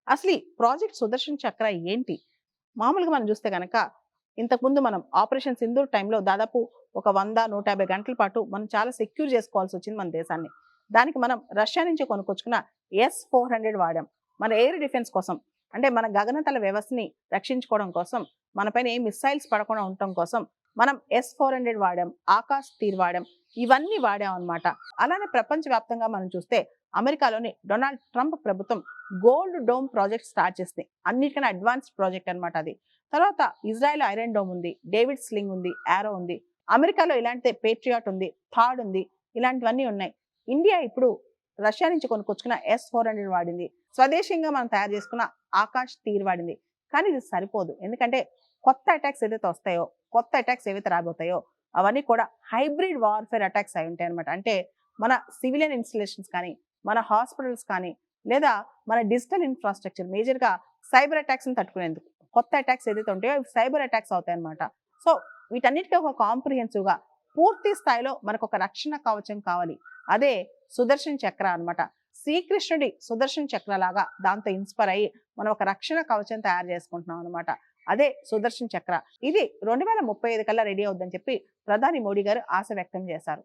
అసలు ఈ ప్రాజెక్ట్ సుదర్శన్ చక్ర ఏంటి? మామూలుగా మనం చూస్తే గనక, ఇంతకుముందు మనం ఆపరేషన్ సింధూర్ టైంలో దాదాపు ఒక 100, 150 గంటల పాటు మనం చాలా సెక్యూర్ చేసుకోవాల్సొచ్చింది మన దేశాన్ని. దానికి మనం రష్యా నుంచి కొనుక్కొచ్చుకున్న S-400 వాడాం. మన ఎయిర్ డిఫెన్స్ కోసం. అంటే మన గగనతల వ్యవస్థని రక్షించుకోవడం కోసం, మనపైన ఏ మిస్సైల్స్ పడకుండా ఉండటం కోసం మనం S-400 వాడాం. ఆకాశ్ తీర్ వాడాం. ఇవన్నీ వాడామనమాట. అలానే ప్రపంచవ్యాప్తంగా మనం చూస్తే అమెరికాలోని డొనాల్డ్ ట్రంప్ ప్రభుత్వం గోల్డ్ డోమ్ ప్రాజెక్ట్ స్టార్ట్ చేసింది. అన్నిటికన్నా అడ్వాన్స్డ్ ప్రాజెక్ట్ అనమాట అది. తర్వాత ఇజ్రాయెల్ ఐరన్ డోమ్ ఉంది, డేవిడ్ స్లింగ్ ఉంది, యారో ఉంది. అమెరికాలో ఇలాంటి పేట్రియాట్ ఉంది, థాడ్ ఉంది. ఇలాంటివన్నీ ఉన్నాయి. ఇండియా ఇప్పుడు రష్యా నుంచి కొనుక్కొచ్చుకున్న S-400 వాడింది. స్వదేశీయంగా మనం తయారు చేసుకున్న ఆకాశ్ తీర్ వాడింది. కానీ ఇది సరిపోదు. ఎందుకంటే కొత్త అటాక్స్ ఏదైతే వస్తాయో, కొత్త అటాక్స్ ఏవైతే రాబోతాయో అవన్నీ కూడా హైబ్రిడ్ వార్‌ఫేర్ అటాక్స్ అయి ఉంటాయన్నమాట. అంటే మన సివిలియన్ ఇన్‌స్టాలేషన్స్ కానీ, మన హాస్పిటల్స్ కానీ, లేదా మన డిజిటల్ ఇన్‌ఫ్రాస్ట్రక్చర్ మేజర్‌గా సైబర్ అటాక్స్‌ని తట్టుకునేందుకు. కొత్త అటాక్స్ ఏదైతే ఉంటాయో అవి సైబర్ అటాక్స్ అవుతాయన్నమాట. సో, వీటన్నిటికి ఒక కాంప్రిహెన్సివ్‌గా పూర్తి స్థాయిలో మనకొక రక్షణ కవచం కావాలి. అదే సుదర్శన్ చక్ర అన్నమాట. శ్రీకృష్ణుడి సుదర్శన్ చక్ర లాగా దాంతో ఇన్‌స్పైర్ అయ్యి మనం ఒక రక్షణ కవచం తయారు చేసుకుంటున్నాం అన్నమాట. అదే సుదర్శన్ చక్ర. ఇది 2035 కల్లా రెడీ అవుద్దని చెప్పి ప్రధాని మోడీ గారు ఆశ వ్యక్తం చేశారు.